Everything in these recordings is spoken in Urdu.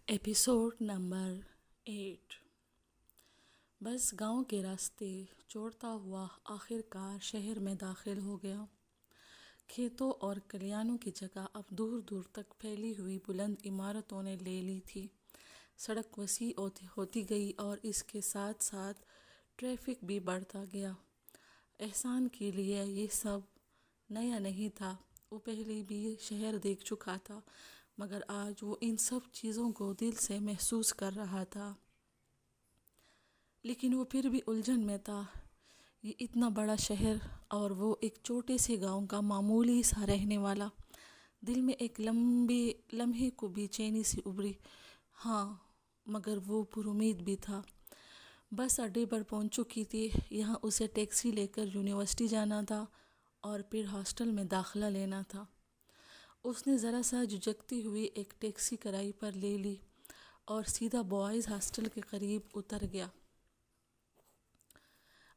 Episode number 8۔ بس گاؤں کے راستے چھوڑتا ہوا آخر کار شہر میں داخل ہو گیا۔ کھیتوں اور کلیانوں کی جگہ اب دور دور تک پھیلی ہوئی بلند عمارتوں نے لے لی تھی۔ سڑک وسیع ہوتی گئی اور اس کے ساتھ ساتھ ٹریفک بھی بڑھتا گیا۔ احسان کے لیے یہ سب نیا نہیں تھا، وہ پہلے بھی شہر دیکھ چکا تھا، مگر آج وہ ان سب چیزوں کو دل سے محسوس کر رہا تھا۔ لیکن وہ پھر بھی الجھن میں تھا۔ یہ اتنا بڑا شہر اور وہ ایک چھوٹے سے گاؤں کا معمولی سا رہنے والا۔ دل میں ایک لمحے کو بے چینی سی ابھری۔ ہاں، مگر وہ پر امید بھی تھا۔ بس اڈے پر پہنچ چکی تھی۔ یہاں اسے ٹیکسی لے کر یونیورسٹی جانا تھا اور پھر ہاسٹل میں داخلہ لینا تھا۔ اس نے ذرا سا جھجکتی ہوئی ایک ٹیکسی کرائے پر لے لی اور سیدھا بوائز ہاسٹل کے قریب اتر گیا۔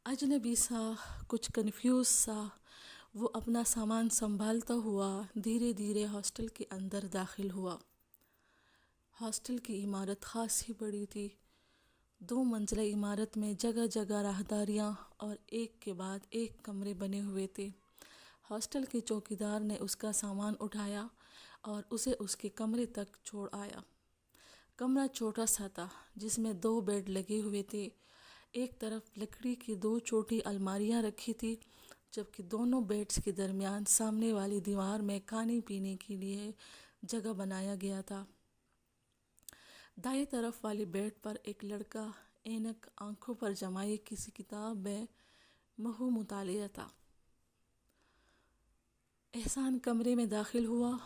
اجنبی سا، کچھ کنفیوز سا، وہ اپنا سامان سنبھالتا ہوا دھیرے دھیرے ہاسٹل کے اندر داخل ہوا۔ ہاسٹل کی عمارت خاصی بڑی تھی۔ 2 منزلہ عمارت میں جگہ جگہ راہداریاں اور ایک کے بعد ایک کمرے بنے ہوئے تھے۔ ہاسٹل کے چوکیدار نے اس کا سامان اٹھایا اور اسے اس کے کمرے تک چھوڑ آیا۔ کمرہ چھوٹا سا تھا، جس میں 2 بیڈ لگے ہوئے تھے۔ ایک طرف لکڑی کی 2 چھوٹی الماریاں رکھی تھی، جبکہ دونوں بیڈز کے درمیان سامنے والی دیوار میں کھانے پینے کے لیے جگہ بنایا گیا تھا۔ دائیں طرف والی بیڈ پر ایک لڑکا اینک آنکھوں پر جمائے کسی کتاب میں محو مطالعہ تھا۔ احسان کمرے میں داخل ہوا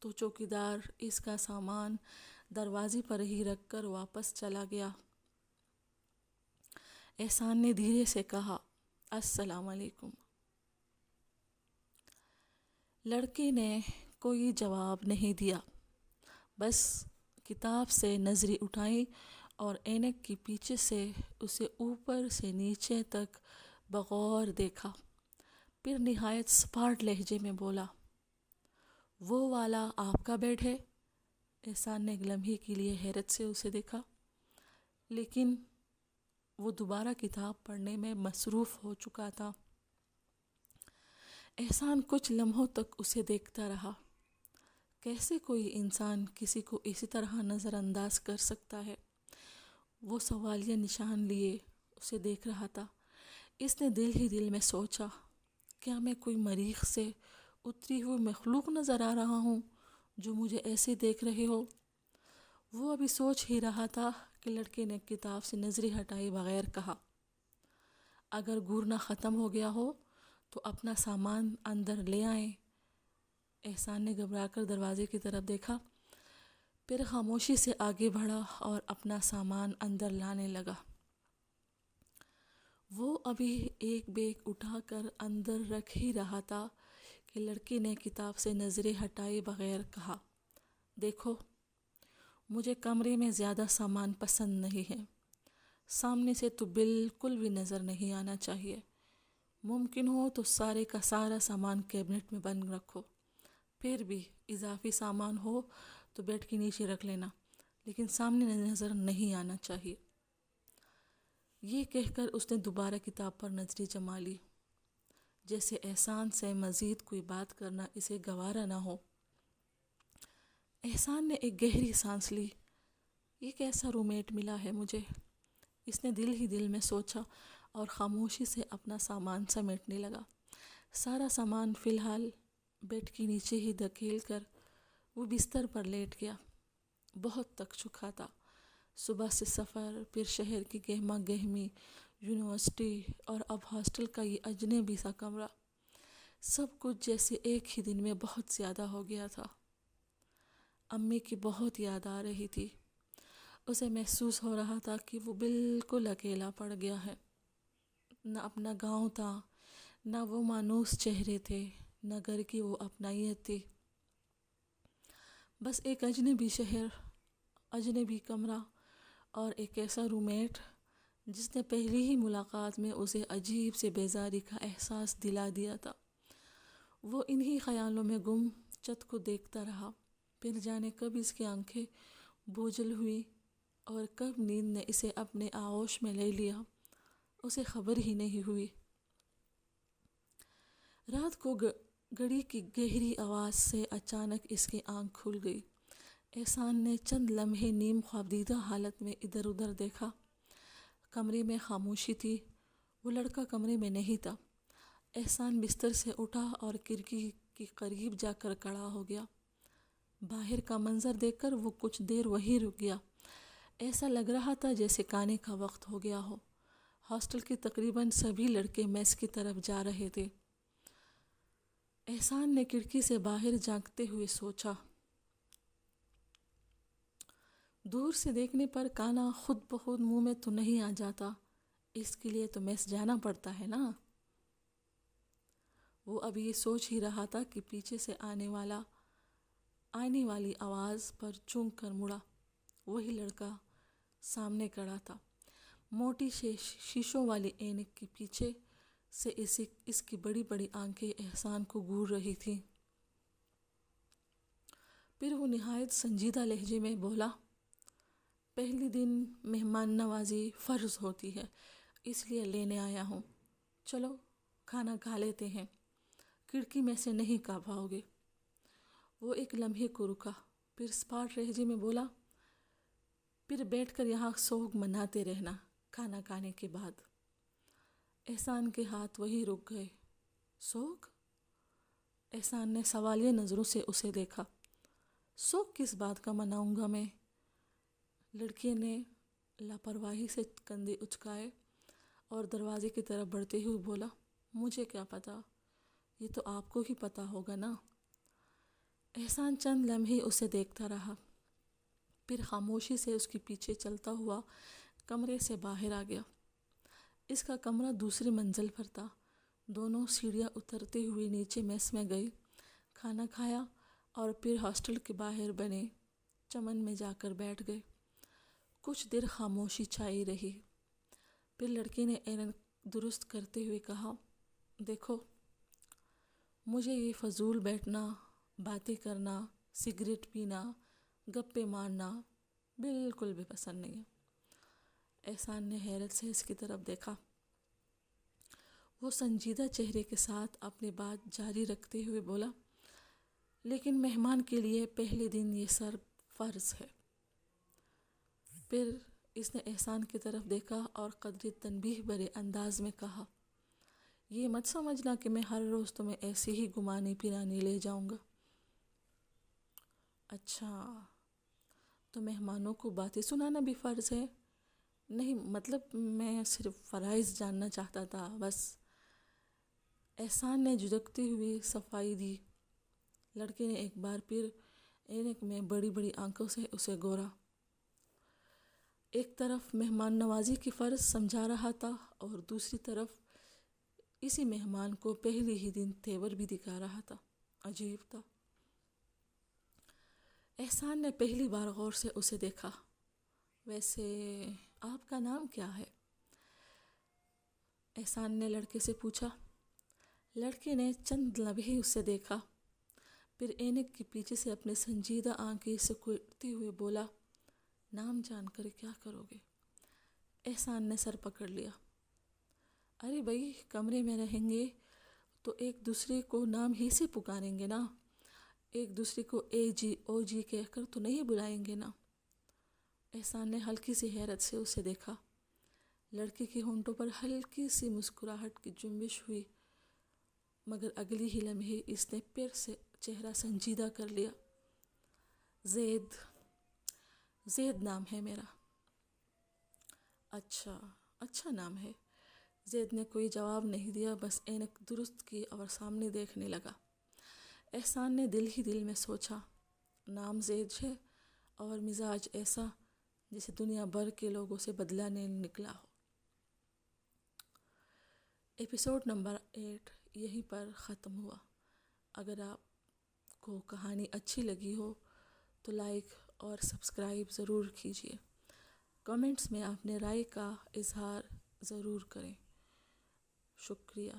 تو چوکیدار اس کا سامان دروازے پر ہی رکھ کر واپس چلا گیا۔ احسان نے دھیرے سے کہا، السلام علیکم۔ لڑکے نے کوئی جواب نہیں دیا، بس کتاب سے نظریں اٹھائیں اور اینک کے پیچھے سے اسے اوپر سے نیچے تک بغور دیکھا۔ پھر نہایت سپاٹ لہجے میں بولا، وہ والا آپ کا بیڈ ہے؟ احسان نے ایک لمحے کے لیے حیرت سے اسے دیکھا، لیکن وہ دوبارہ کتاب پڑھنے میں مصروف ہو چکا تھا۔ احسان کچھ لمحوں تک اسے دیکھتا رہا۔ کیسے کوئی انسان کسی کو اسی طرح نظر انداز کر سکتا ہے؟ وہ سوالیہ نشان لیے اسے دیکھ رہا تھا۔ اس نے دل ہی دل میں سوچا، کیا میں کوئی مریخ سے اتری ہوئی مخلوق نظر آ رہا ہوں جو مجھے ایسے دیکھ رہے ہو؟ وہ ابھی سوچ ہی رہا تھا کہ لڑکے نے کتاب سے نظریں ہٹائے بغیر کہا، اگر گورنا ختم ہو گیا ہو تو اپنا سامان اندر لے آئیں۔ احسان نے گھبرا کر دروازے کی طرف دیکھا، پھر خاموشی سے آگے بڑھا اور اپنا سامان اندر لانے لگا۔ وہ ابھی ایک بیگ اٹھا کر اندر رکھ ہی رہا تھا کہ لڑکے نے کتاب سے نظریں ہٹائے بغیر کہا، دیکھو، مجھے کمرے میں زیادہ سامان پسند نہیں ہے۔ سامنے سے تو بالکل بھی نظر نہیں آنا چاہیے۔ ممکن ہو تو سارے کا سارا سامان کیبنٹ میں بند رکھو۔ پھر بھی اضافی سامان ہو تو بیڈ کے نیچے رکھ لینا، لیکن سامنے نظر نہیں آنا چاہیے۔ یہ کہہ کر اس نے دوبارہ کتاب پر نظریں جما لی، جیسے احسان سے مزید کوئی بات کرنا اسے گوارا نہ ہو۔ احسان نے ایک گہری سانس لی۔ یہ کیسا روم میٹ ملا ہے مجھے؟ اس نے دل ہی دل میں سوچا اور خاموشی سے اپنا سامان سمیٹنے لگا۔ سارا سامان فی الحال بیڈ کے نیچے ہی دھکیل کر وہ بستر پر لیٹ گیا۔ بہت تھک چکا تھا۔ صبح سے سفر، پھر شہر کی گہما گہمی، یونیورسٹی اور اب ہاسٹل کا یہ اجنبی سا کمرہ، سب کچھ جیسے ایک ہی دن میں بہت زیادہ ہو گیا تھا۔ امی کی بہت یاد آ رہی تھی۔ اسے محسوس ہو رہا تھا کہ وہ بالکل اکیلا پڑ گیا ہے۔ نہ اپنا گاؤں تھا، نہ وہ مانوس چہرے تھے، نہ گھر کی وہ اپنائیت تھی۔ بس ایک اجنبی شہر، اجنبی کمرہ اور ایک ایسا روم میٹ جس نے پہلی ہی ملاقات میں اسے عجیب سے بیزاری کا احساس دلا دیا تھا۔ وہ انہی خیالوں میں گم چھت کو دیکھتا رہا، پھر جانے کب اس کی آنکھیں بوجھل ہوئی اور کب نیند نے اسے اپنے آغوش میں لے لیا اسے خبر ہی نہیں ہوئی۔ رات کو گھڑی کی گہری آواز سے اچانک اس کی آنکھ کھل گئی۔ احسان نے چند لمحے نیم خوابدیدہ حالت میں ادھر ادھر دیکھا۔ کمرے میں خاموشی تھی، وہ لڑکا کمرے میں نہیں تھا۔ احسان بستر سے اٹھا اور کھڑکی کے قریب جا کر کھڑا ہو گیا۔ باہر کا منظر دیکھ کر وہ کچھ دیر وہیں رک گیا۔ ایسا لگ رہا تھا جیسے کھانے کا وقت ہو گیا ہو۔ ہاسٹل کے تقریباً سبھی لڑکے میس کی طرف جا رہے تھے۔ احسان نے کھڑکی سے باہر جھانکتے ہوئے سوچا، دور سے دیکھنے پر کھانا خود بخود منہ میں تو نہیں آ جاتا، اس کے لیے تو میس جانا پڑتا ہے نا۔ وہ اب یہ سوچ ہی رہا تھا کہ پیچھے سے آنے والی آواز پر چونک کر مڑا۔ وہی لڑکا سامنے کھڑا تھا۔ موٹی شیشوں والی اینک کے پیچھے سے اس کی بڑی بڑی آنکھیں احسان کو گھور رہی تھیں۔ پھر وہ نہایت سنجیدہ لہجے میں بولا، پہلی دن مہمان نوازی فرض ہوتی ہے، اس لیے لینے آیا ہوں۔ چلو کھانا کھا لیتے ہیں، کھڑکی میں سے نہیں کھا پاؤ گے۔ وہ ایک لمحے کو رکا، پھر اسپاٹ لہجے میں بولا، پھر بیٹھ کر یہاں سوگ مناتے رہنا کھانا کھانے کے بعد۔ احسان کے ہاتھ وہی رک گئے۔ سوگ؟ احسان نے سوالیہ نظروں سے اسے دیکھا۔ سوگ کس بات کا مناؤں گا میں؟ لڑکی نے لاپرواہی سے کندھے اچکائے اور دروازے کی طرف بڑھتے ہوئے بولا، مجھے کیا پتا، یہ تو آپ کو ہی پتا ہوگا نا۔ احسان چند لمحے اسے دیکھتا رہا، پھر خاموشی سے اس کے پیچھے چلتا ہوا کمرے سے باہر آ گیا۔ اس کا کمرہ دوسری منزل پر تھا۔ دونوں سیڑھیاں اترتے ہوئے نیچے میس میں گئے، کھانا کھایا اور پھر ہاسٹل کے باہر بنے چمن میں جا کر بیٹھ گئے۔ کچھ دیر خاموشی چھائی رہی، پھر لڑکی نے اینک درست کرتے ہوئے کہا، دیکھو، مجھے یہ فضول بیٹھنا، باتیں کرنا، سگریٹ پینا، گپے مارنا بالکل بھی پسند نہیں ہے۔ احسان نے حیرت سے اس کی طرف دیکھا۔ وہ سنجیدہ چہرے کے ساتھ اپنی بات جاری رکھتے ہوئے بولا، لیکن مہمان کے لیے پہلے دن یہ سب فرض ہے۔ پھر اس نے احسان کی طرف دیکھا اور قدرے تنبیہ بھرے انداز میں کہا، یہ مت سمجھنا کہ میں ہر روز تمہیں ایسے ہی گھمانے پھرانے لے جاؤں گا۔ اچھا، تو مہمانوں کو باتیں سنانا بھی فرض ہے؟ نہیں، مطلب میں صرف فرائض جاننا چاہتا تھا بس۔ احسان نے جھجکتے ہوئے صفائی دی۔ لڑکے نے ایک بار پھر اینک میں بڑی بڑی آنکھوں سے اسے گورا۔ ایک طرف مہمان نوازی کی فرض سمجھا رہا تھا اور دوسری طرف اسی مہمان کو پہلے ہی دن تیور بھی دکھا رہا تھا۔ عجیب تھا۔ احسان نے پہلی بار غور سے اسے دیکھا۔ ویسے آپ کا نام کیا ہے؟ احسان نے لڑکے سے پوچھا۔ لڑکے نے چند لمحے اسے دیکھا، پھر اینک کے پیچھے سے اپنے سنجیدہ آنکھیں سکیڑتے ہوئے بولا، نام جان کر کیا کرو گے؟ احسان نے سر پکڑ لیا۔ ارے بھائی، کمرے میں رہیں گے تو ایک دوسرے کو نام ہی سے پکاریں گے نا، ایک دوسرے کو اے جی او جی کہہ کر تو نہیں بلائیں گے نا۔ احسان نے ہلکی سی حیرت سے اسے دیکھا۔ لڑکے کے ہونٹوں پر ہلکی سی مسکراہٹ کی جنبش ہوئی، مگر اگلی ہی لمحے اس نے پھر سے چہرہ سنجیدہ کر لیا۔ زید نام ہے میرا۔ اچھا نام ہے۔ زید نے کوئی جواب نہیں دیا، بس اینک درست کی اور سامنے دیکھنے لگا۔ احسان نے دل ہی دل میں سوچا، نام زید ہے اور مزاج ایسا جسے دنیا بھر کے لوگوں سے بدلہ نہیں نکلا ہو۔ ایپیسوڈ نمبر 8 یہیں پر ختم ہوا۔ اگر آپ کو کہانی اچھی لگی ہو تو لائک اور سبسکرائب ضرور کیجیے۔ کمنٹس میں اپنے رائے کا اظہار ضرور کریں۔ شکریہ۔